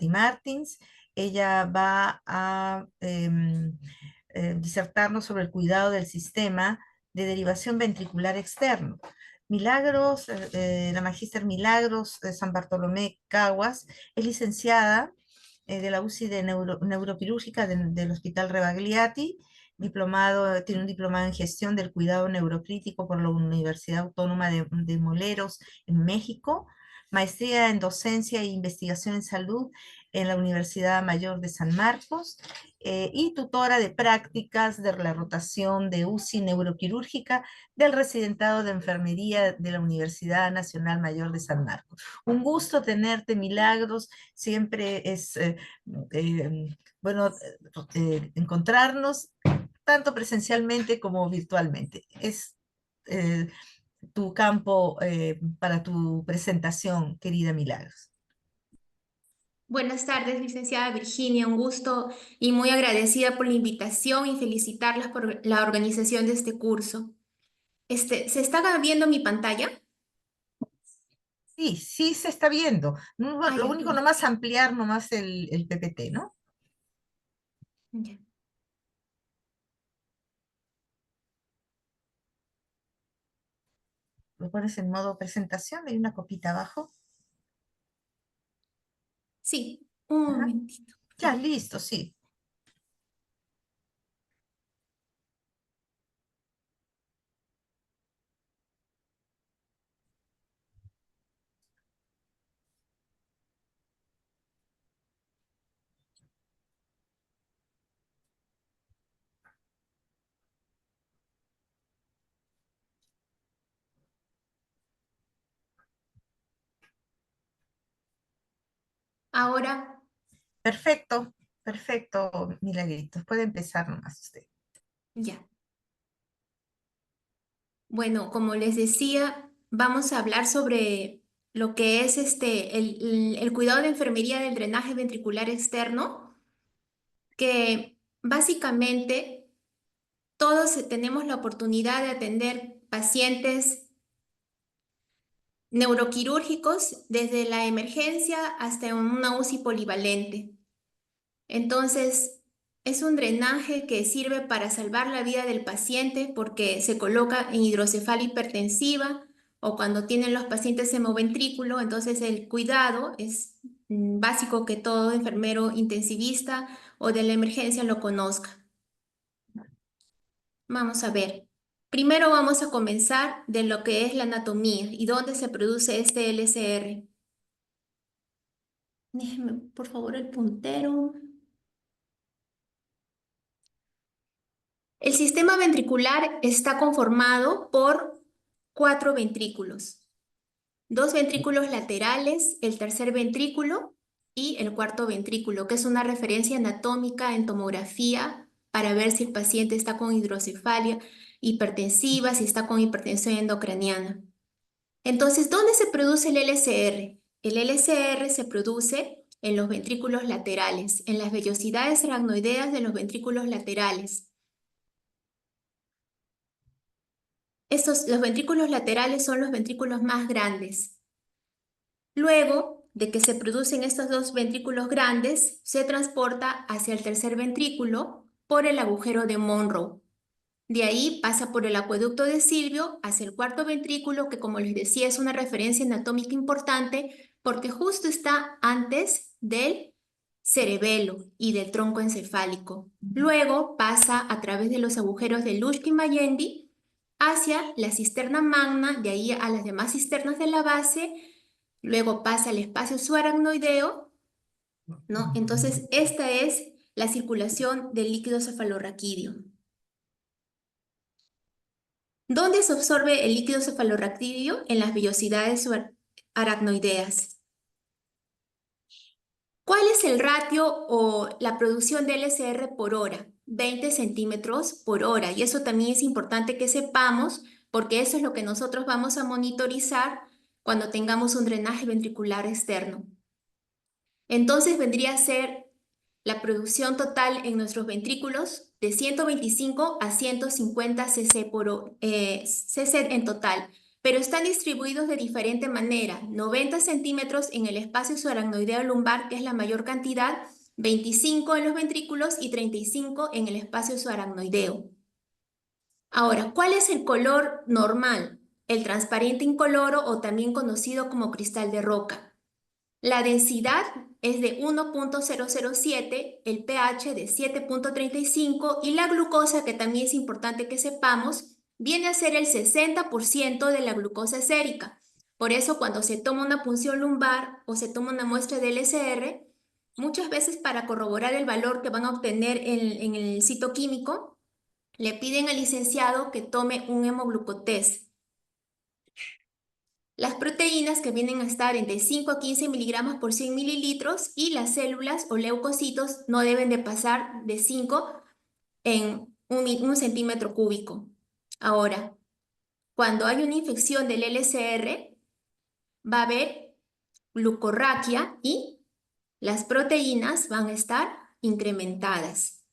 Martins. Ella va a disertarnos sobre el cuidado del sistema de derivación ventricular externo. Milagros, la magíster Milagros San Bartolomé Caguas, es licenciada de la UCI de neuroquirúrgica del Hospital Rebagliati, tiene un diplomado en gestión del cuidado neurocrítico por la Universidad Autónoma de Morelos en México, maestría en docencia e investigación en salud en la Universidad Mayor de San Marcos, y tutora de prácticas de la rotación de UCI neuroquirúrgica del residentado de enfermería de la Universidad Nacional Mayor de San Marcos. Un gusto tenerte, Milagros. Siempre es bueno encontrarnos tanto presencialmente como virtualmente. Es eh, tu campo para tu presentación, querida Milagros. Buenas tardes, licenciada Virginia. Un gusto y muy agradecida por la invitación y felicitarlas por la organización de este curso. ¿Se está viendo mi pantalla? Sí, sí se está viendo. Ah, Lo ya, qué único bueno. nomás ampliar nomás el PPT, ¿no? Ya. Lo pones en modo presentación, hay una copita abajo. Sí, un Ajá. momentito. Ya, listo, sí. Ahora, Perfecto, perfecto, Milagritos. Puede empezar nomás usted. ya. Bueno, como les decía, vamos a hablar sobre lo que es el cuidado de enfermería del drenaje ventricular externo, que básicamente todos tenemos la oportunidad de atender pacientes neuroquirúrgicos desde la emergencia hasta una UCI polivalente. Entonces, es un drenaje que sirve para salvar la vida del paciente porque se coloca en hidrocefalia hipertensiva o cuando tienen los pacientes hemoventrículo. Entonces, el cuidado es básico que todo enfermero intensivista o de la emergencia lo conozca. Vamos a ver. Primero vamos a comenzar de lo que es la anatomía y dónde se produce este LCR. Déjeme, por favor, el puntero. El sistema ventricular está conformado por 4 ventrículos. 2 ventrículos laterales, el tercer ventrículo y el cuarto ventrículo, que es una referencia anatómica en tomografía para ver si el paciente está con hidrocefalia hipertensiva, si está con hipertensión endocraniana. Entonces, ¿dónde se produce el LCR? El LCR se produce en los ventrículos laterales, en las vellosidades aracnoideas de los ventrículos laterales. Los ventrículos laterales son los ventrículos más grandes. Luego de que se producen estos 2 ventrículos grandes, se transporta hacia el tercer ventrículo por el agujero de Monroe. De ahí pasa por el acueducto de Silvio hacia el cuarto ventrículo, que como les decía es una referencia anatómica importante porque justo está antes del cerebelo y del tronco encefálico. Luego pasa a través de los agujeros de Luschkin-Mayendi hacia la cisterna magna, de ahí a las demás cisternas de la base. Luego pasa al espacio subaracnoideo, ¿no? Entonces, esta es la circulación del líquido cefalorraquídeo. ¿Dónde se absorbe el líquido cefalorraquídeo? En las vellosidades aracnoideas. ¿Cuál es el ratio o la producción de LCR por hora? 20 centímetros por hora. Y eso también es importante que sepamos porque eso es lo que nosotros vamos a monitorizar cuando tengamos un drenaje ventricular externo. Entonces vendría a ser la producción total en nuestros ventrículos de 125 a 150 cc cc en total. pero están distribuidos de diferente manera. 90 centímetros en el espacio subaracnoideo lumbar, que es la mayor cantidad, 25 en los ventrículos y 35 en el espacio subaracnoideo. Ahora, ¿cuál es el color normal? El transparente incoloro o también conocido como cristal de roca. La densidad es de 1.007, el pH de 7.35 y la glucosa, que también es importante que sepamos, viene a ser el 60% de la glucosa sérica. Por eso cuando se toma una punción lumbar o se toma una muestra de LSR, muchas veces para corroborar el valor que van a obtener en el citoquímico, le piden al licenciado que tome un hemoglucotest. Las proteínas que vienen a estar entre 5 a 15 miligramos por 100 mililitros y las células o leucocitos no deben de pasar de 5 en un centímetro cúbico. Ahora, cuando hay una infección del LCR, va a haber glucorraquia y las proteínas van a estar incrementadas.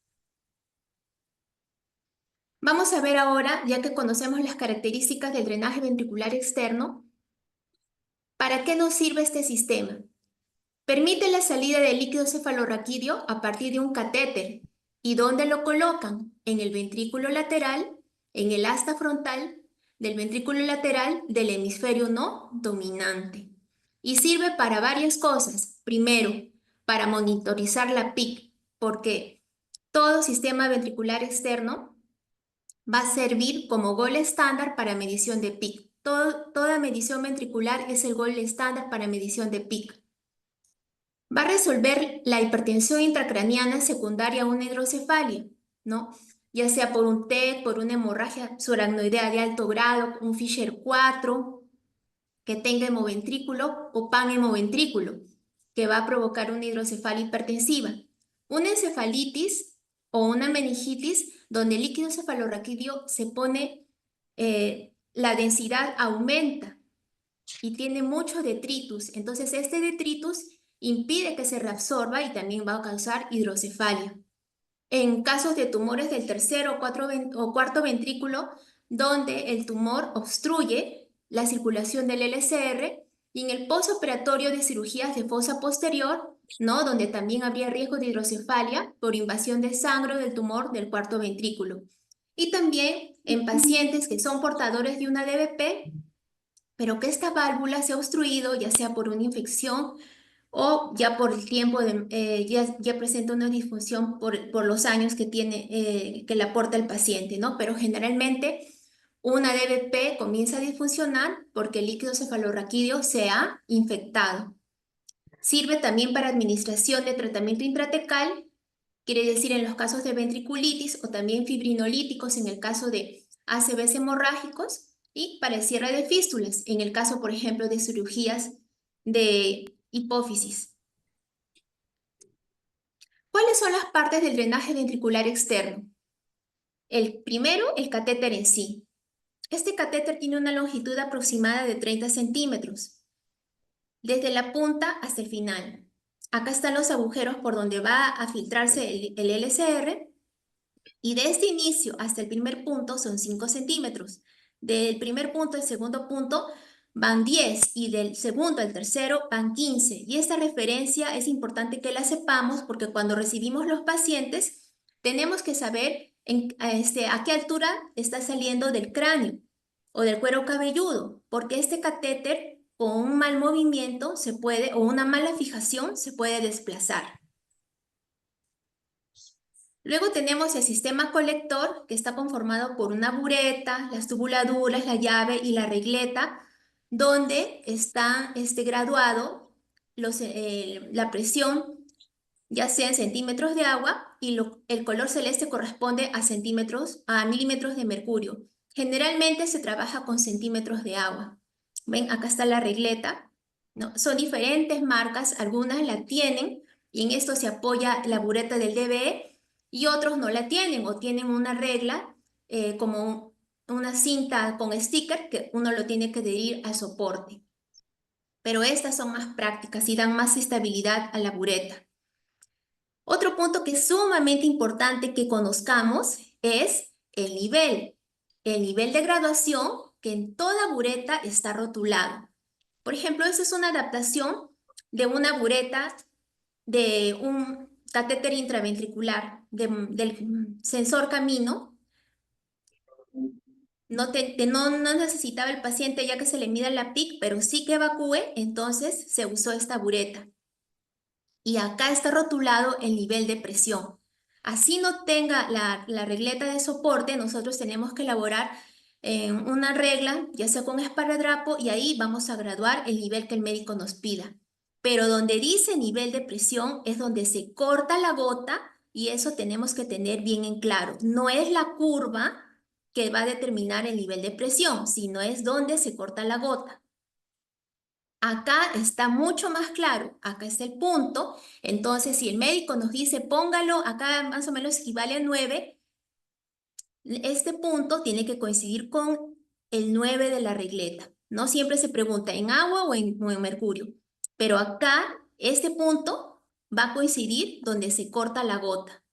Vamos a ver ahora, ya que conocemos las características del drenaje ventricular externo, ¿para qué nos sirve este sistema? Permite la salida del líquido cefalorraquídeo a partir de un catéter. ¿Y dónde lo colocan? En el ventrículo lateral, en el asta frontal del ventrículo lateral del hemisferio no dominante. Y sirve para varias cosas. Primero, para monitorizar la PIC, porque todo sistema ventricular externo va a servir como gol estándar para medición de PIC. Toda medición ventricular es el gol estándar para medición de PIC. Va a resolver la hipertensión intracraniana secundaria a una hidrocefalia, ¿no? Ya sea por un TEC, por una hemorragia subaracnoidea de alto grado, un Fisher 4, que tenga hemoventrículo o panhemoventrículo, que va a provocar una hidrocefalia hipertensiva. Una encefalitis o una meningitis donde el líquido cefalorraquídeo se pone, la densidad aumenta y tiene mucho detritus. Entonces este detritus impide que se reabsorba y también va a causar hidrocefalia. En casos de tumores del tercer o cuarto ventrículo, donde el tumor obstruye la circulación del LCR, y en el postoperatorio de cirugías de fosa posterior, ¿no? Donde también habría riesgo de hidrocefalia por invasión de sangre del tumor del cuarto ventrículo. Y también en pacientes que son portadores de una DVP, pero que esta válvula se ha obstruido, ya sea por una infección o ya por el tiempo, ya presenta una disfunción por los años que tiene, que le aporta el paciente, ¿no? Pero generalmente una DVP comienza a disfuncionar porque el líquido cefalorraquídeo se ha infectado. Sirve también para administración de tratamiento intratecal, quiere decir en los casos de ventriculitis o también fibrinolíticos en el caso de ACVs hemorrágicos, y para el cierre de fístulas en el caso, por ejemplo, de cirugías de hipófisis. ¿Cuáles son las partes del drenaje ventricular externo? El primero, el catéter en sí. Este catéter tiene una longitud aproximada de 30 centímetros, desde la punta hasta el final. Acá están los agujeros por donde va a filtrarse el LCR, y de este inicio hasta el primer punto son 5 centímetros. Del primer punto al segundo punto van 10 y del segundo al tercero van 15. Y esta referencia es importante que la sepamos porque cuando recibimos los pacientes tenemos que saber a qué altura está saliendo del cráneo o del cuero cabelludo, porque este catéter con un mal movimiento se puede, o una mala fijación se puede desplazar. Luego tenemos el sistema colector, que está conformado por una bureta, las tubuladuras, la llave y la regleta, donde está graduado la presión, ya sea en centímetros de agua, y el color celeste corresponde a milímetros de mercurio. Generalmente se trabaja con centímetros de agua. Ven, acá está la regleta, ¿no? Son diferentes marcas, algunas la tienen, y en esto se apoya la bureta del DBE, y otros no la tienen o tienen una regla como una cinta con sticker que uno lo tiene que adherir al soporte. Pero estas son más prácticas y dan más estabilidad a la bureta. Otro punto que es sumamente importante que conozcamos es el nivel de graduación que en toda bureta está rotulado. Por ejemplo, esa es una adaptación de una bureta de un catéter intraventricular del sensor camino. No necesitaba el paciente ya que se le mida la PIC, pero sí que evacúe, entonces se usó esta bureta. Y acá está rotulado el nivel de presión. Así no tenga la regleta de soporte, nosotros tenemos que elaborar una regla, ya sea con esparadrapo, y ahí vamos a graduar el nivel que el médico nos pida. Pero donde dice nivel de presión es donde se corta la gota y eso tenemos que tener bien en claro. No es la curva que va a determinar el nivel de presión, sino es donde se corta la gota. Acá está mucho más claro, acá está el punto. Entonces, si el médico nos dice póngalo, acá más o menos equivale a 9, este punto tiene que coincidir con el 9 de la regleta. No siempre se pregunta en agua o en mercurio, pero acá este punto va a coincidir donde se corta la gota.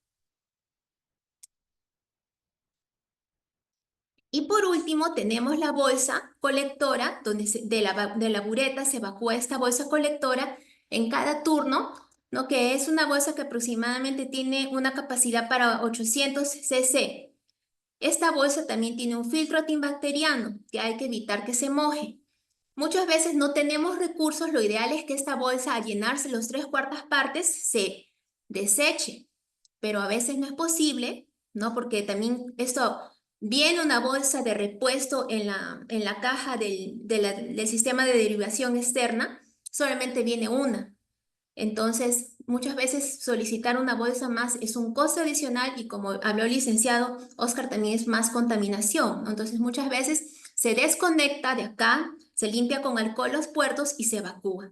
Y por último tenemos la bolsa colectora, donde de la bureta se evacúa esta bolsa colectora en cada turno, ¿no? Que es una bolsa que aproximadamente tiene una capacidad para 800 cc. Esta bolsa también tiene un filtro antibacteriano que hay que evitar que se moje. Muchas veces no tenemos recursos, lo ideal es que esta bolsa al llenarse los 3/4 partes se deseche, pero a veces no es posible, ¿no? Porque también esto viene una bolsa de repuesto en la caja del sistema de derivación externa, solamente viene una. Entonces, muchas veces solicitar una bolsa más es un costo adicional y como habló el licenciado Oscar, también es más contaminación, ¿no? Entonces, muchas veces se desconecta de acá, se limpia con alcohol los puertos y se evacúa.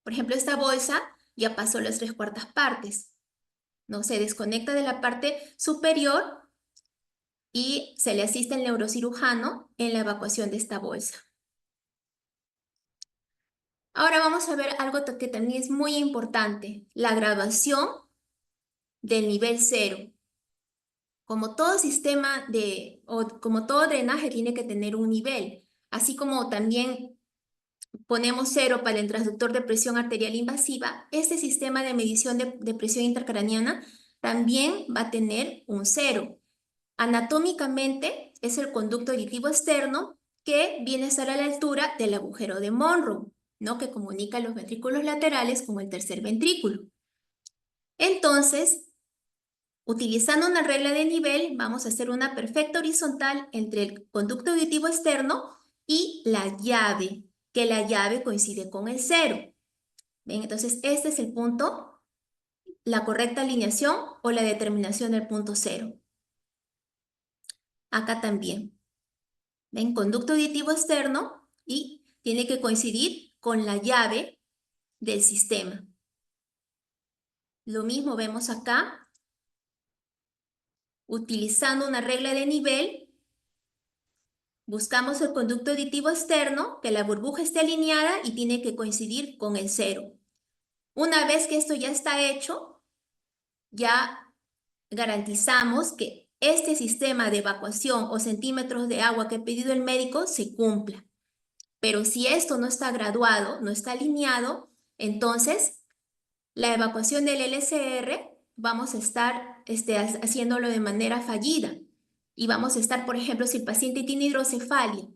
Por ejemplo, esta bolsa ya pasó las 3/4 partes, ¿no? Se desconecta de la parte superior y se le asiste al neurocirujano en la evacuación de esta bolsa. Ahora vamos a ver algo que también es muy importante, la graduación del nivel 0. Como todo sistema como todo drenaje tiene que tener un nivel, así como también ponemos 0 para el transductor de presión arterial invasiva, este sistema de medición de presión intracraneana también va a tener un 0. Anatómicamente es el conducto auditivo externo que viene a estar a la altura del agujero de Monro, ¿no? Que comunica los ventrículos laterales con el tercer ventrículo. Entonces, utilizando una regla de nivel, vamos a hacer una perfecta horizontal entre el conducto auditivo externo y la llave, que la llave coincide con el 0. ¿Ven? Entonces, este es el punto, la correcta alineación o la determinación del punto 0. Acá también. ¿Ven? Conducto auditivo externo y tiene que coincidir con la llave del sistema. Lo mismo vemos acá. Utilizando una regla de nivel, buscamos el conducto auditivo externo, que la burbuja esté alineada y tiene que coincidir con el 0. Una vez que esto ya está hecho, ya garantizamos que este sistema de evacuación o centímetros de agua que ha pedido el médico se cumpla. Pero si esto no está graduado, no está alineado, entonces la evacuación del LCR vamos a estar haciéndolo de manera fallida. Y vamos a estar, por ejemplo, si el paciente tiene hidrocefalia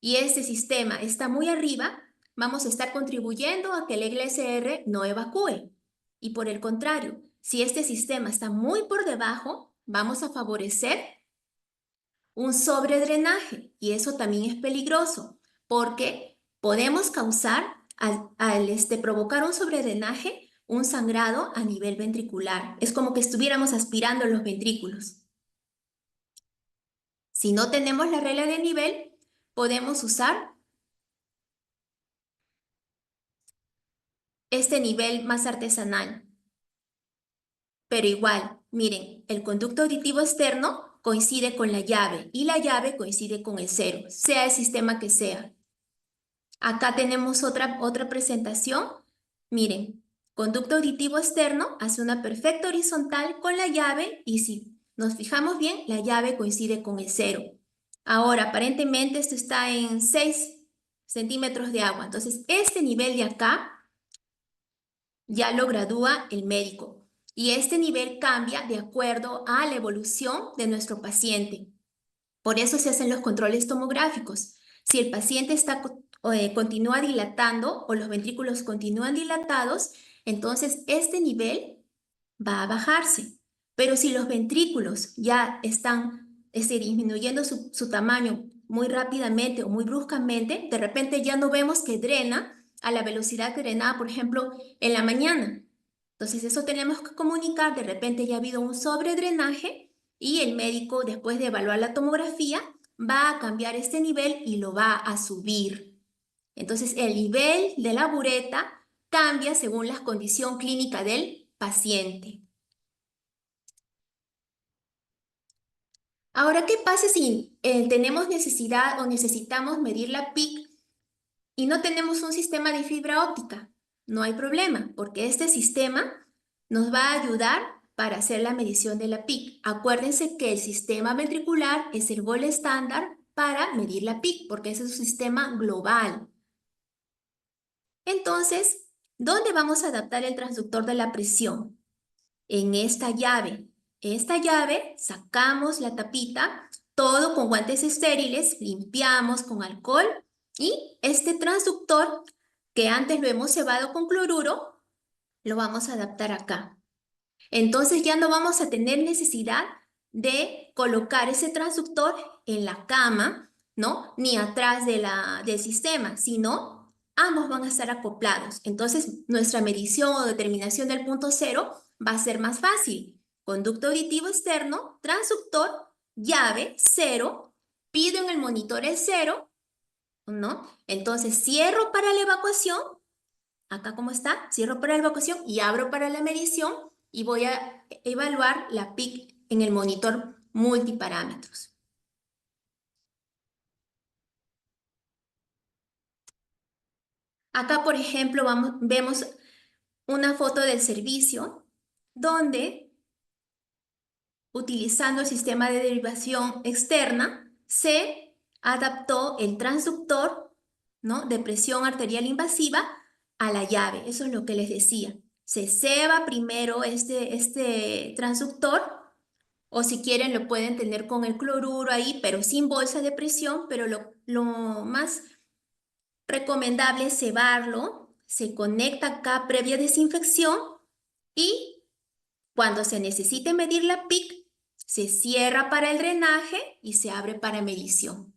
y este sistema está muy arriba, vamos a estar contribuyendo a que el LCR no evacúe. Y por el contrario, si este sistema está muy por debajo, vamos a favorecer un sobredrenaje y eso también es peligroso porque podemos causar, al provocar un sobredrenaje, un sangrado a nivel ventricular. Es como que estuviéramos aspirando los ventrículos. Si no tenemos la regla de nivel, podemos usar este nivel más artesanal. Pero igual, miren, el conducto auditivo externo coincide con la llave y la llave coincide con el 0, sea el sistema que sea. Acá tenemos otra presentación. Miren, conducto auditivo externo hace una perfecta horizontal con la llave y si nos fijamos bien, la llave coincide con el 0. Ahora, aparentemente esto está en 6 centímetros de agua. Entonces, este nivel de acá ya lo gradúa el médico. Y este nivel cambia de acuerdo a la evolución de nuestro paciente. Por eso se hacen los controles tomográficos. Si el paciente continúa dilatando o los ventrículos continúan dilatados, entonces este nivel va a bajarse. Pero si los ventrículos ya están disminuyendo su tamaño muy rápidamente o muy bruscamente, de repente ya no vemos que drena a la velocidad que drenaba, por ejemplo, en la mañana. Entonces eso tenemos que comunicar, de repente ya ha habido un sobredrenaje y el médico, después de evaluar la tomografía, va a cambiar este nivel y lo va a subir. Entonces el nivel de la bureta cambia según la condición clínica del paciente. Ahora, ¿qué pasa si tenemos necesidad o necesitamos medir la PIC y no tenemos un sistema de fibra óptica? No hay problema, porque este sistema nos va a ayudar para hacer la medición de la PIC. Acuérdense que el sistema ventricular es el gol estándar para medir la PIC, porque es un sistema global. Entonces, ¿dónde vamos a adaptar el transductor de la presión? En esta llave. Esta llave sacamos la tapita, todo con guantes estériles, limpiamos con alcohol y este transductor que antes lo hemos cebado con cloruro, lo vamos a adaptar acá. Entonces ya no vamos a tener necesidad de colocar ese transductor en la cama, ¿no? Ni atrás del sistema, sino ambos van a estar acoplados. Entonces nuestra medición o determinación del punto cero va a ser más fácil. Conducto auditivo externo, transductor, llave, cero, pido en el monitor el cero, ¿no? Entonces cierro para la evacuación. Acá como está, cierro para la evacuación y abro para la medición y voy a evaluar la PIC en el monitor multiparámetros. Acá, por ejemplo, vemos una foto del servicio donde, utilizando el sistema de derivación externa, se adaptó el transductor, ¿no?, de presión arterial invasiva a la llave. Eso es lo que les decía. Se ceba primero este transductor, o si quieren lo pueden tener con el cloruro ahí, pero sin bolsa de presión, pero lo más recomendable es cebarlo. Se conecta acá previa desinfección y cuando se necesite medir la PIC, se cierra para el drenaje y se abre para medición,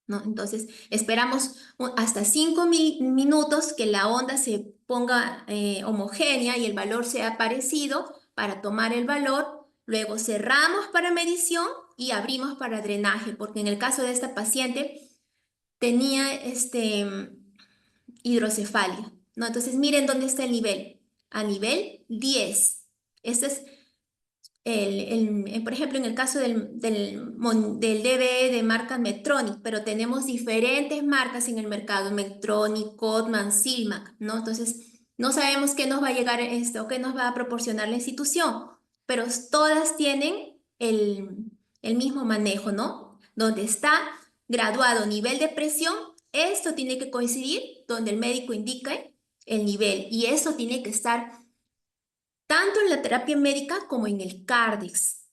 ¿no? Entonces, esperamos hasta 5 minutos que la onda se ponga homogénea y el valor sea parecido para tomar el valor. Luego cerramos para medición y abrimos para drenaje, porque en el caso de esta paciente tenía hidrocefalia, ¿no? Entonces, miren dónde está el nivel. A nivel 10. Este es por ejemplo, en el caso del DBE de marca Medtronic, pero tenemos diferentes marcas en el mercado: Medtronic, Codman, Silmac, ¿no? Entonces, no sabemos qué nos va a llegar o qué nos va a proporcionar la institución, pero todas tienen el mismo manejo, ¿no? Donde está graduado nivel de presión, esto tiene que coincidir donde el médico indique el nivel, y eso tiene que estar tanto en la terapia médica como en el CARDEX.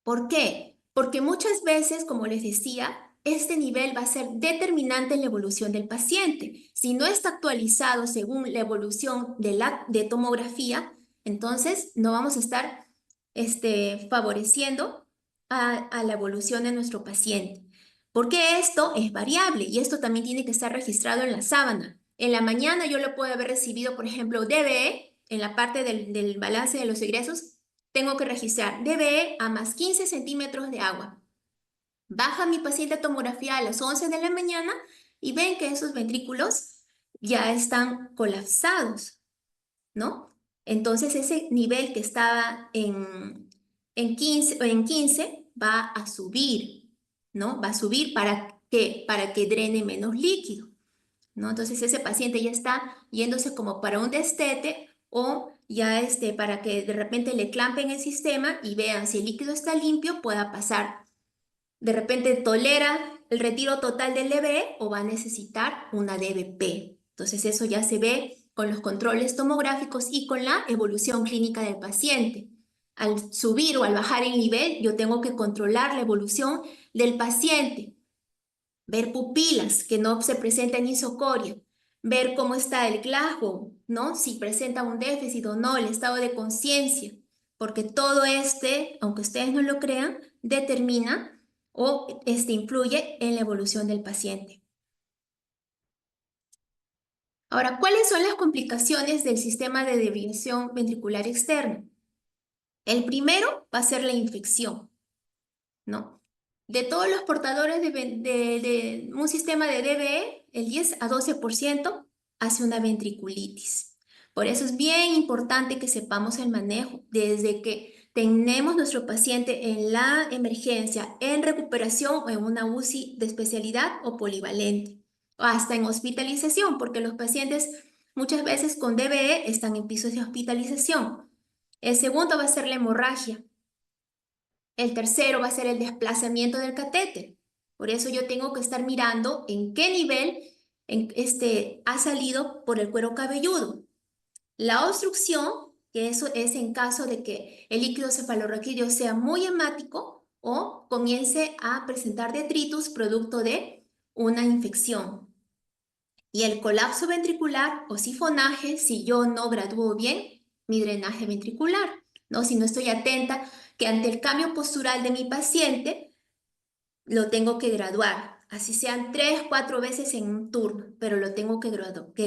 ¿Por qué? Porque muchas veces, como les decía, este nivel va a ser determinante en la evolución del paciente. Si no está actualizado según la evolución de tomografía, entonces no vamos a estar favoreciendo a la evolución de nuestro paciente. Porque esto es variable y esto también tiene que estar registrado en la sábana. En la mañana yo lo puedo haber recibido, por ejemplo, DBE. En la parte del balance de los egresos, tengo que registrar DBE a más 15 centímetros de agua. Baja mi paciente a tomografía a las 11 de la mañana y ven que esos ventrículos ya están colapsados, ¿no? Entonces ese nivel que estaba en 15 va a subir, ¿no? Va a subir ¿para qué? Para que drene menos líquido, ¿no? Entonces ese paciente ya está yéndose como para un destete, o ya para que de repente le clampen el sistema y vean si el líquido está limpio, pueda pasar de repente tolera el retiro total del DBE o va a necesitar una DBP. Entonces eso ya se ve con los controles tomográficos y con la evolución clínica del paciente. Al subir o al bajar el nivel, yo tengo que controlar la evolución del paciente, ver pupilas que no se presenten isocoria, ver cómo está el Glasgow, ¿no? Si presenta un déficit o no, el estado de conciencia, porque todo aunque ustedes no lo crean, determina o influye en la evolución del paciente. Ahora, ¿cuáles son las complicaciones del sistema de deviación ventricular externa? El primero va a ser la infección, ¿no? De todos los portadores de un sistema de DBE, el 10 a 12% hace una ventriculitis. Por eso es bien importante que sepamos el manejo desde que tenemos nuestro paciente en la emergencia, en recuperación o en una UCI de especialidad o polivalente, o hasta en hospitalización, porque los pacientes muchas veces con DBE están en pisos de hospitalización. El segundo va a ser la hemorragia. El tercero va a ser el desplazamiento del catéter. Por eso yo tengo que estar mirando en qué nivel ha salido por el cuero cabelludo. La obstrucción, que eso es en caso de que el líquido cefalorraquídeo sea muy hemático o comience a presentar detritus producto de una infección. Y el colapso ventricular o sifonaje, si yo no gradúo bien mi drenaje ventricular, ¿no? Si no estoy atenta que ante el cambio postural de mi paciente, lo tengo que graduar. Así sean 3, 4 veces en un turno, pero lo tengo que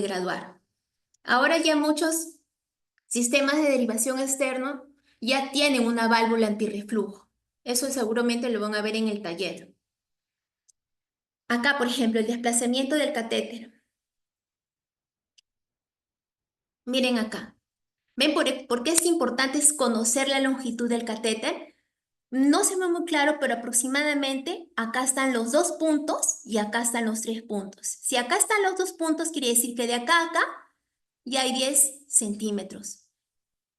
graduar. Ahora ya muchos sistemas de derivación externo ya tienen una válvula antirreflujo. Eso seguramente lo van a ver en el taller. Acá, por ejemplo, el desplazamiento del catéter. Miren acá. ¿Ven por qué es importante conocer la longitud del catéter? No se ve muy claro, pero aproximadamente acá están los 2 puntos y acá están los 3 puntos. Si acá están los 2 puntos, quiere decir que de acá a acá ya hay 10 centímetros.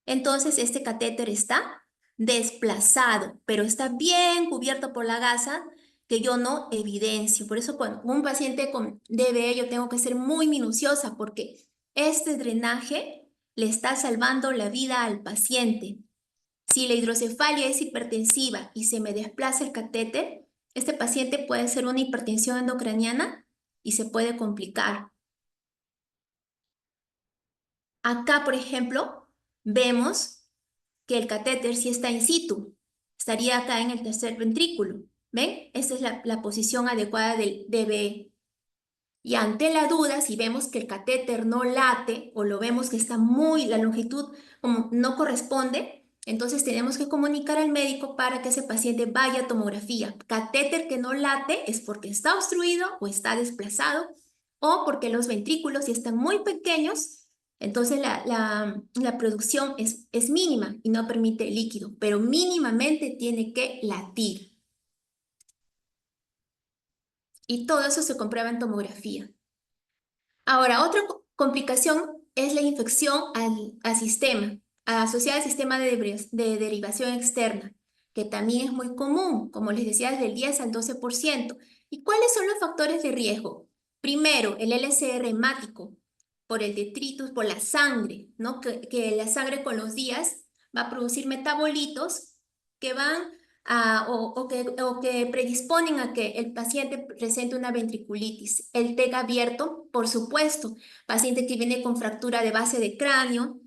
Entonces, este catéter está desplazado, pero está bien cubierto por la gasa que yo no evidencio. Por eso, cuando un paciente con DBE, yo tengo que ser muy minuciosa porque este drenaje le está salvando la vida al paciente. Si la hidrocefalia es hipertensiva y se me desplaza el catéter, este paciente puede ser una hipertensión endocraniana y se puede complicar. Acá, por ejemplo, vemos que el catéter sí está in situ, estaría acá en el tercer ventrículo. ¿Ven? Esta es la posición adecuada del DBE. Y ante la duda, si vemos que el catéter no late o lo vemos que está la longitud como no corresponde, entonces tenemos que comunicar al médico para que ese paciente vaya a tomografía. Catéter que no late es porque está obstruido o está desplazado o porque los ventrículos, si están muy pequeños, entonces la producción es mínima y no permite líquido, pero mínimamente tiene que latir. Y todo eso se comprueba en tomografía. Ahora, otra complicación es la infección al sistema, asociada al sistema de derivación externa, que también es muy común, como les decía, desde el 10 al 12%. ¿Y cuáles son los factores de riesgo? Primero, el LCR hemático, por el detritus, por la sangre, ¿no? Que la sangre con los días va a producir metabolitos que van o que predisponen a que el paciente presente una ventriculitis. El TEC abierto, por supuesto, paciente que viene con fractura de base de cráneo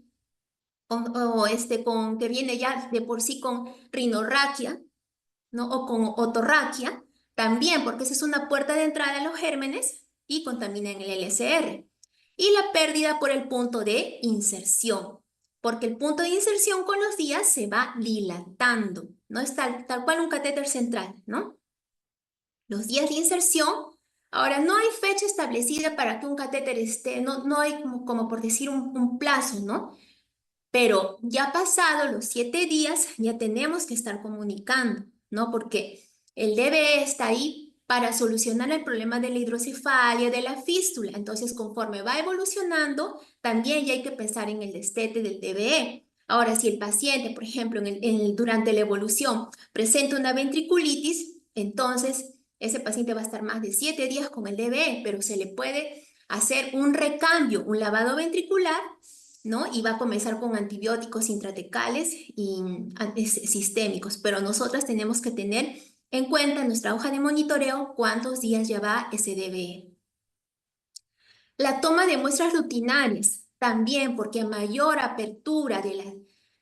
que viene ya de por sí con rinorraquia, ¿no? O con otorraquia, también, porque esa es una puerta de entrada a los gérmenes y contaminan el LCR. Y la pérdida por el punto de inserción, porque el punto de inserción con los días se va dilatando, no es tal cual un catéter central, ¿no? Los días de inserción, ahora no hay fecha establecida para que un catéter esté, no hay como por decir un plazo, ¿no? Pero ya pasado los 7 días, ya tenemos que estar comunicando, ¿no? Porque el DBE está ahí para solucionar el problema de la hidrocefalia, de la fístula. Entonces, conforme va evolucionando, también ya hay que pensar en el destete del DBE. Ahora, si el paciente, por ejemplo, durante la evolución presenta una ventriculitis, entonces ese paciente va a estar más de 7 días con el DBE, pero se le puede hacer un recambio, un lavado ventricular, ¿no? Y va a comenzar con antibióticos intratecales y sistémicos, pero nosotras tenemos que tener en cuenta en nuestra hoja de monitoreo cuántos días ya va ese DBE. La toma de muestras rutinarias, también porque a mayor apertura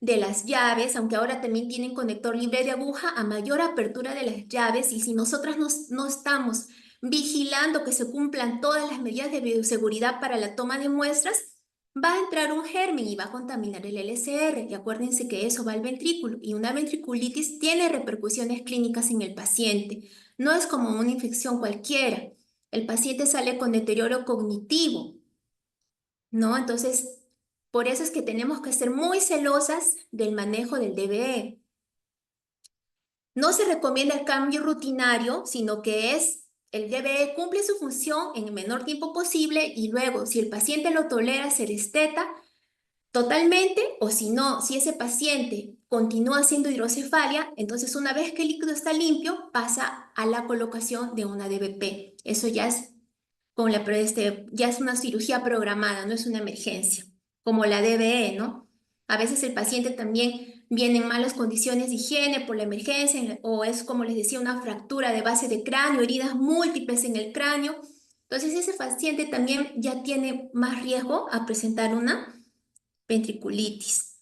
de las llaves, aunque ahora también tienen conector libre de aguja, a mayor apertura de las llaves, y si nosotras no estamos vigilando que se cumplan todas las medidas de bioseguridad para la toma de muestras, va a entrar un germen y va a contaminar el LCR. Y acuérdense que eso va al ventrículo, y una ventriculitis tiene repercusiones clínicas en el paciente. No es como una infección cualquiera. El paciente sale con deterioro cognitivo, ¿no? Entonces, por eso es que tenemos que ser muy celosas del manejo del DBE. No se recomienda el cambio rutinario, sino que el DBE cumple su función en el menor tiempo posible y luego, si el paciente lo tolera, se desteta totalmente, o si no, si ese paciente continúa haciendo hidrocefalia, entonces una vez que el líquido está limpio, pasa a la colocación de una DBP. Eso ya es ya es una cirugía programada, no es una emergencia, como la DBE, ¿no? A veces el paciente también viene en malas condiciones de higiene por la emergencia, o es, como les decía, una fractura de base de cráneo, heridas múltiples en el cráneo. Entonces ese paciente también ya tiene más riesgo a presentar una ventriculitis.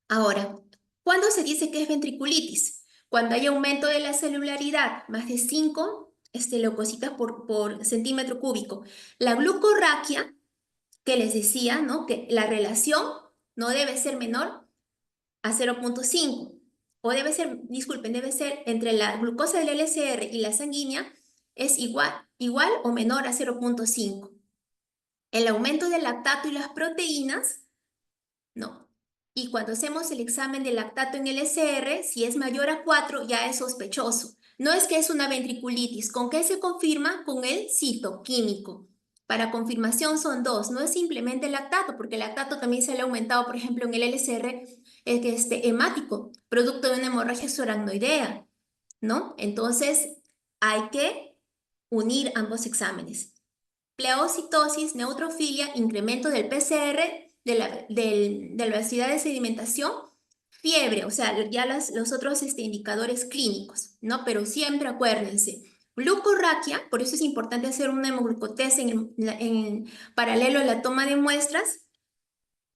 Ahora, ¿cuándo se dice que es ventriculitis? Cuando hay aumento de la celularidad, más de 5 leucocitos por centímetro cúbico. La glucorraquia, que les decía, ¿no? Que la relación no debe ser menor a 0,5. O debe ser, disculpen, debe ser entre la glucosa del LCR y la sanguínea es igual o menor a 0,5. El aumento del lactato y las proteínas, no. Y cuando hacemos el examen de lactato en el SR, si es mayor a 4, ya es sospechoso. No es que es una ventriculitis. ¿Con qué se confirma? Con el citoquímico. Para confirmación son 2. No es simplemente el lactato, porque el lactato también se le ha aumentado, por ejemplo, en el LSR, hemático, producto de una hemorragia subaracnoidea, ¿no? Entonces, hay que unir ambos exámenes. Pleocitosis, neutrofilia, incremento del PCR, de la velocidad de sedimentación, fiebre, o sea, ya los otros indicadores clínicos, ¿no? Pero siempre acuérdense, glucorraquia, por eso es importante hacer una hemoglucotest en paralelo a la toma de muestras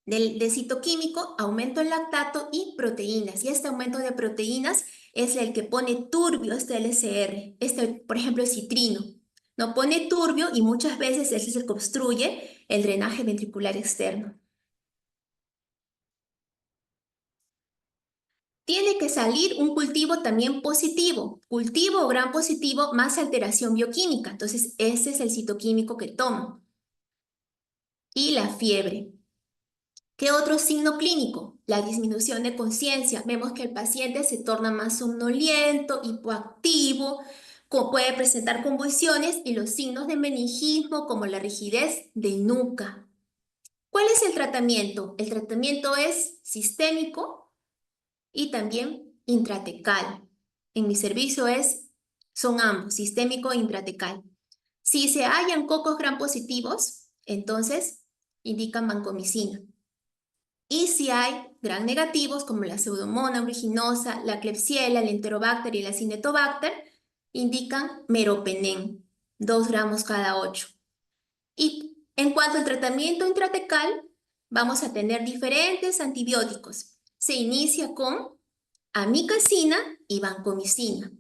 de citoquímico, aumento en lactato y proteínas. Y este aumento de proteínas es el que pone turbio este LCR, por ejemplo, el citrino. No pone turbio y muchas veces ese es el que obstruye el drenaje ventricular externo. Tiene que salir un cultivo también positivo, cultivo o gran positivo más alteración bioquímica. Entonces, ese es el citoquímico que tomo. Y la fiebre. ¿Qué otro signo clínico? La disminución de conciencia. Vemos que el paciente se torna más somnoliento, hipoactivo, puede presentar convulsiones y los signos de meningismo como la rigidez de nuca. ¿Cuál es el tratamiento? El tratamiento es sistémico y también intratecal. En mi servicio son ambos, sistémico e intratecal. Si se hallan cocos gram positivos, entonces indican vancomicina. Y si hay gram negativos, como la Pseudomonas aeruginosa, la Klebsiella, el Enterobacter y la Cinetobacter, indican meropenem, 2 gramos cada 8. Y en cuanto al tratamiento intratecal, vamos a tener diferentes antibióticos. Se inicia con amikacina y vancomicina.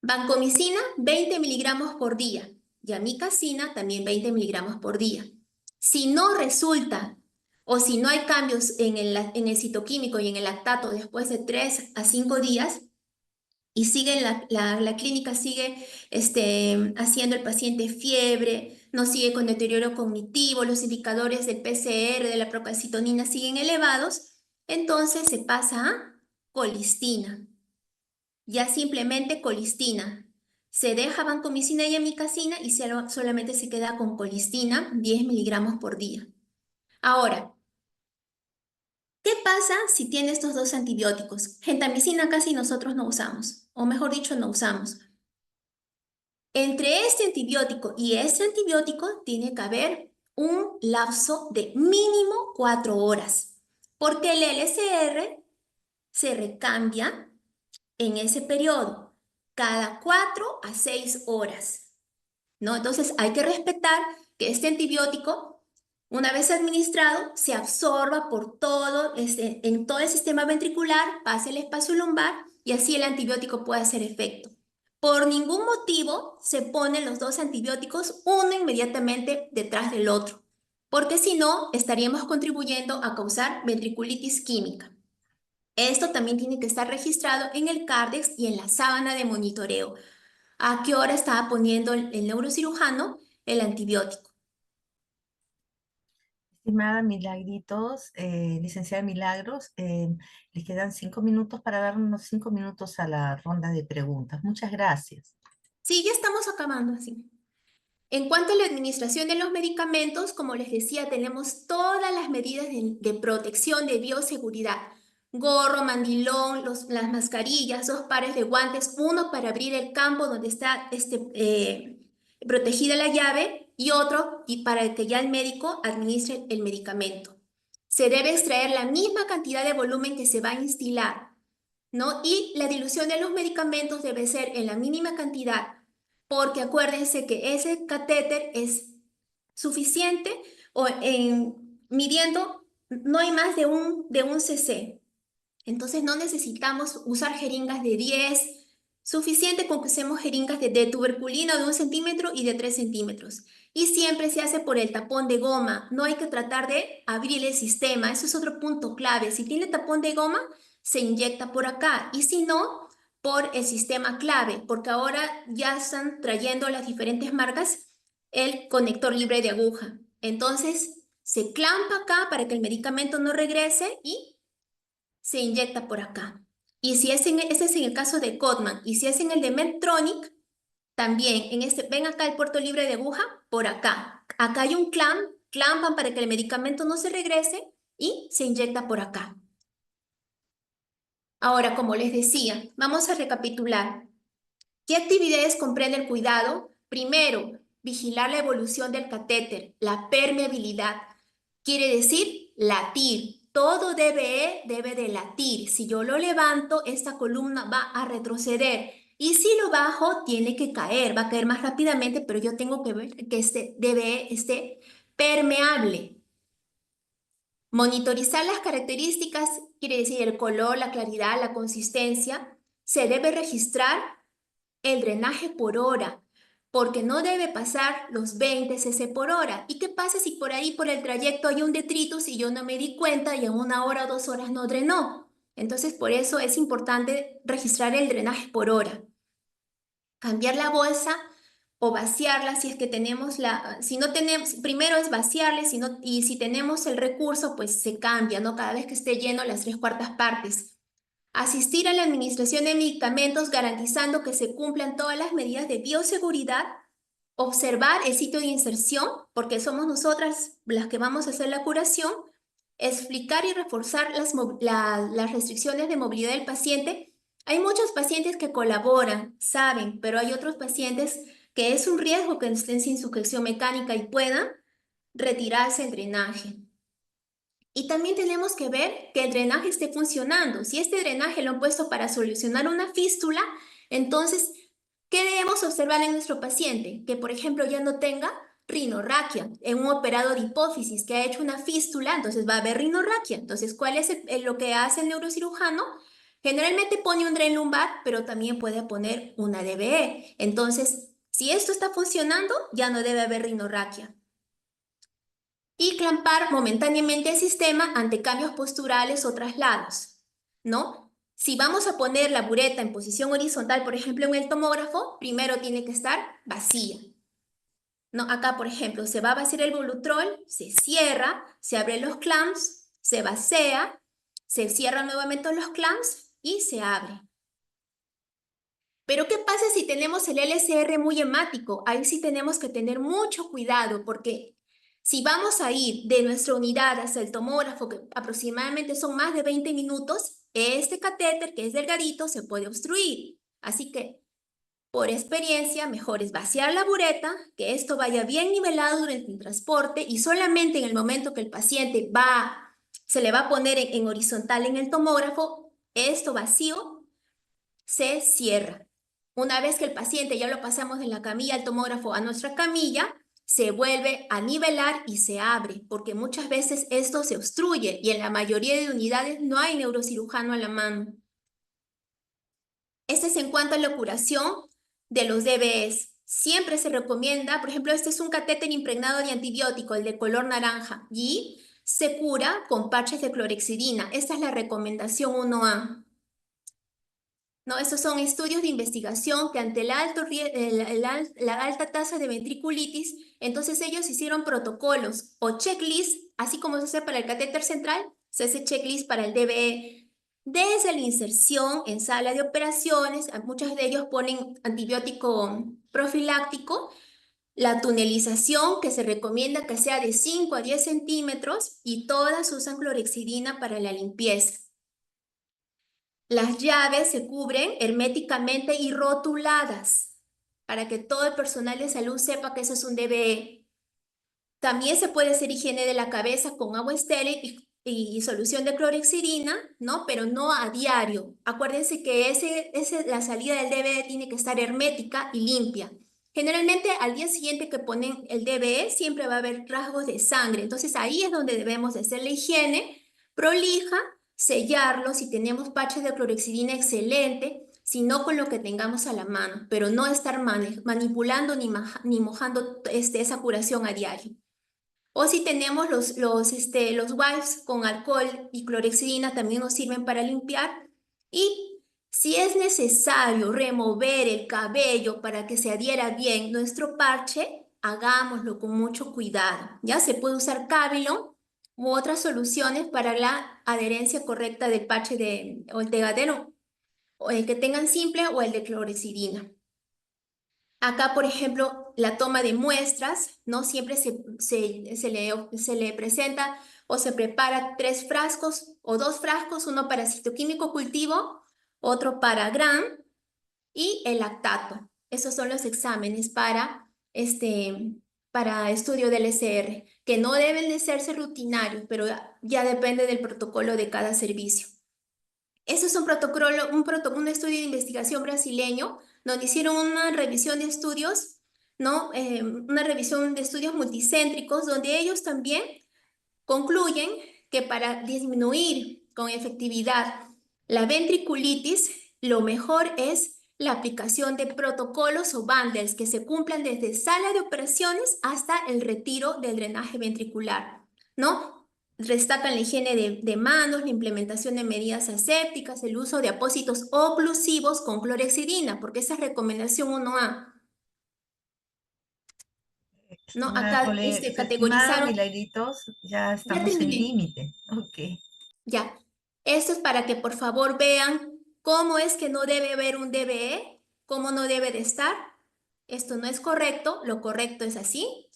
Vancomicina, 20 miligramos por día, y amikacina también 20 miligramos por día. Si no resulta o si no hay cambios en el citoquímico y en el lactato después de 3 a 5 días, y la clínica sigue haciendo el paciente fiebre, no sigue con deterioro cognitivo, los indicadores del PCR, de la procalcitonina siguen elevados, entonces se pasa a colistina. Ya simplemente colistina. Se deja vancomicina y amikacina y solamente se queda con colistina, 10 miligramos por día. Ahora, ¿qué pasa pasa si tiene estos dos antibióticos? Gentamicina casi nosotros no usamos, o mejor dicho, no usamos. Entre este antibiótico y este antibiótico tiene que haber un lapso de mínimo 4 horas, porque el LCR se recambia en ese periodo, cada 4 a 6 horas, ¿no? Entonces hay que respetar que este antibiótico, una vez administrado, se absorba por todo, en todo el sistema ventricular, pase el espacio lumbar y así el antibiótico puede hacer efecto. Por ningún motivo se ponen los dos antibióticos uno inmediatamente detrás del otro, porque si no, estaríamos contribuyendo a causar ventriculitis química. Esto también tiene que estar registrado en el Cardex y en la sábana de monitoreo. ¿A qué hora estaba poniendo el neurocirujano el antibiótico? Estimada Milagritos, licenciada Milagros, les quedan 5 minutos para dar unos 5 minutos a la ronda de preguntas. Muchas gracias. Sí, ya estamos acabando así. En cuanto a la administración de los medicamentos, como les decía, tenemos todas las medidas de protección, de bioseguridad. Gorro, mandilón, las mascarillas, 2 pares de guantes, uno para abrir el campo donde está protegida la llave y otro y para que ya el médico administre el medicamento. Se debe extraer la misma cantidad de volumen que se va a instilar, ¿no? Y la dilución de los medicamentos debe ser en la mínima cantidad, porque acuérdense que ese catéter es suficiente o midiendo no hay más de un cc. Entonces no necesitamos usar jeringas de 10, suficiente con que usemos jeringas de tuberculina de 1 centímetro y de 3 centímetros. Y siempre se hace por el tapón de goma, no hay que tratar de abrir el sistema, eso es otro punto clave. Si tiene tapón de goma, se inyecta por acá y si no, por el sistema clave, porque ahora ya están trayendo las diferentes marcas el conector libre de aguja. Entonces se clampa acá para que el medicamento no regrese y se inyecta por acá. Y si es ese es en el caso de Codman, y si es en el de Medtronic, también en este, ven acá el puerto libre de aguja, por acá. Acá hay un clampan para que el medicamento no se regrese y se inyecta por acá. Ahora, como les decía, vamos a recapitular. ¿Qué actividades comprende el cuidado? Primero, vigilar la evolución del catéter, la permeabilidad. Quiere decir latir. Todo debe de latir. Si yo lo levanto, esta columna va a retroceder. Y si lo bajo, tiene que caer. Va a caer más rápidamente, pero yo tengo que ver que este DBE esté permeable. Monitorizar las características, quiere decir el color, la claridad, la consistencia. Se debe registrar el drenaje por hora, porque no debe pasar los 20 cc por hora. ¿Y qué pasa si por ahí, por el trayecto, hay un detritus y yo no me di cuenta y en 1 hora o 2 horas no drenó? Entonces, por eso es importante registrar el drenaje por hora. Cambiar la bolsa o vaciarla si es que tenemos si no tenemos, primero es vaciarle, y si tenemos el recurso, pues se cambia, ¿no? Cada vez que esté lleno las 3/4 partes. Asistir a la administración de medicamentos garantizando que se cumplan todas las medidas de bioseguridad. Observar el sitio de inserción, porque somos nosotras las que vamos a hacer la curación. Explicar y reforzar las restricciones de movilidad del paciente. Hay muchos pacientes que colaboran, saben, pero hay otros pacientes que es un riesgo que estén sin sujeción mecánica y puedan retirarse el drenaje. Y también tenemos que ver que el drenaje esté funcionando. Si este drenaje lo han puesto para solucionar una fístula, entonces, ¿qué debemos observar en nuestro paciente? Que, por ejemplo, ya no tenga rinorraquia. En un operado de hipófisis que ha hecho una fístula, entonces va a haber rinorraquia. Entonces, ¿cuál es lo que hace el neurocirujano? Generalmente pone un dren lumbar, pero también puede poner una DBE. Entonces, si esto está funcionando, ya no debe haber rinorraquia. Y clampar momentáneamente el sistema ante cambios posturales o traslados, ¿no? Si vamos a poner la bureta en posición horizontal, por ejemplo, en el tomógrafo, primero tiene que estar vacía, ¿no? Acá, por ejemplo, se va a vaciar el Volutrol, se cierra, se abren los clamps, se vacía, se cierran nuevamente los clamps y se abre. Pero ¿qué pasa si tenemos el LCR muy hemático? Ahí sí tenemos que tener mucho cuidado porque Si vamos a ir de nuestra unidad hasta el tomógrafo, que aproximadamente son más de 20 minutos, este catéter, que es delgadito, se puede obstruir. Así que, por experiencia, mejor es vaciar la bureta, que esto vaya bien nivelado durante el transporte y solamente en el momento que el paciente se le va a poner en horizontal en el tomógrafo, esto vacío se cierra. Una vez que el paciente ya lo pasamos de la camilla al tomógrafo a nuestra camilla, se vuelve a nivelar y se abre, porque muchas veces esto se obstruye y en la mayoría de unidades no hay neurocirujano a la mano. Este es en cuanto a la curación de los DBS. Siempre se recomienda, por ejemplo, este es un catéter impregnado de antibiótico, el de color naranja, y se cura con parches de clorexidina. Esta es la recomendación 1A. ¿No? Estos son estudios de investigación que ante la alta tasa de ventriculitis, entonces ellos hicieron protocolos o checklists, así como se hace para el catéter central, se hace checklist para el DBE. Desde la inserción en sala de operaciones, muchos de ellos ponen antibiótico profiláctico, la tunelización que se recomienda que sea de 5 a 10 centímetros y todas usan clorexidina para la limpieza. Las llaves se cubren herméticamente y rotuladas para que todo el personal de salud sepa que eso es un DBE. También se puede hacer higiene de la cabeza con agua estéril y solución de clorexidina, ¿no? Pero no a diario. Acuérdense que la salida del DBE tiene que estar hermética y limpia. Generalmente al día siguiente que ponen el DBE siempre va a haber rasgos de sangre. Entonces ahí es donde debemos de hacer la higiene prolija, sellarlo. Si tenemos parches de clorexidina, excelente. Si no, con lo que tengamos a la mano, pero no estar manipulando ni mojando esa curación a diario. O si tenemos los wipes con alcohol y clorexidina, también nos sirven para limpiar. Y si es necesario remover el cabello para que se adhiera bien nuestro parche, hagámoslo con mucho cuidado. Ya se puede usar Cavilon u otras soluciones para la adherencia correcta del parche o el pegadero, o el que tengan simple o el de clorexidina. Acá, por ejemplo, la toma de muestras, ¿no? Siempre se le presenta o se prepara 3 frascos o 2 frascos, uno para citoquímico cultivo, otro para GRAM y el lactato. Esos son los exámenes para estudio del SR, que no deben de serse rutinarios, pero ya depende del protocolo de cada servicio. Eso es un estudio de investigación brasileño, donde hicieron una revisión de estudios, ¿no? Una revisión de estudios multicéntricos, donde ellos también concluyen que para disminuir con efectividad la ventriculitis, lo mejor es la aplicación de protocolos o bundles que se cumplan desde sala de operaciones hasta el retiro del drenaje ventricular, ¿no? Destacan la higiene de manos, la implementación de medidas asépticas, el uso de apósitos oclusivos con clorexidina, porque esa es recomendación 1A. ¿No? Acá Estimada categorizaron, Milagritos, ya ya estamos en terminé. límite. Ok. Ya, esto es para que por favor vean cómo es que no debe haber un DBE, cómo no debe de estar. Esto no es correcto, lo correcto es así.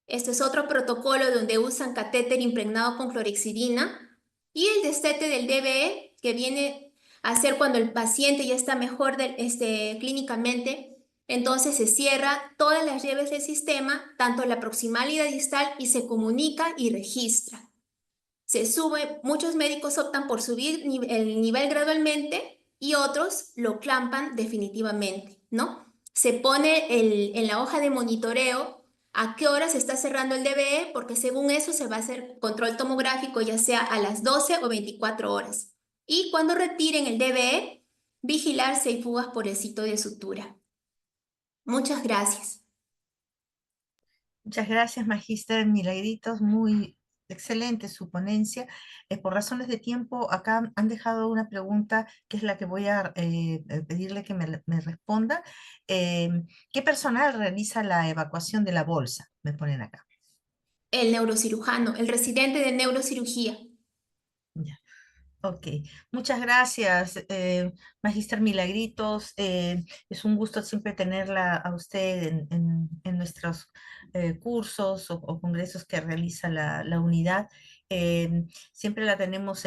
Este es otro protocolo donde usan catéter impregnado con clorexidina y el destete del DBE que viene a ser cuando el paciente ya está mejor clínicamente. Entonces se cierra todas las llaves del sistema, tanto la proximal y la distal, y se comunica y registra. Se sube, muchos médicos optan por subir el nivel gradualmente y otros lo clampan definitivamente, ¿no? Se pone en la hoja de monitoreo a qué hora se está cerrando el DBE, porque según eso se va a hacer control tomográfico, ya sea a las 12 o 24 horas. Y cuando retiren el DBE, vigilar si hay fugas por el sitio de sutura. Muchas gracias. Muchas gracias, Magíster Milagritos. Muy excelente su ponencia. Por razones de tiempo, acá han dejado una pregunta que es la que voy a pedirle que me responda. ¿Qué personal realiza la evacuación de la bolsa? Me ponen acá. El neurocirujano, el residente de neurocirugía. Ya. Ok, muchas gracias, Magíster Milagritos. Es un gusto siempre tenerla a usted en nuestros cursos o congresos que realiza la unidad. Siempre la tenemos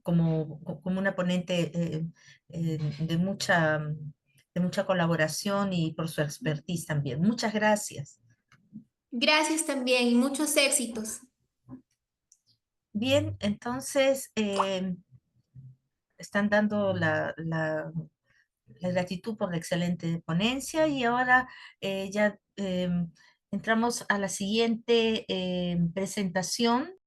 como una ponente de mucha colaboración y por su expertise también. Muchas gracias. Gracias también y muchos éxitos. Bien, entonces están dando la gratitud por la excelente ponencia y ahora ya entramos a la siguiente presentación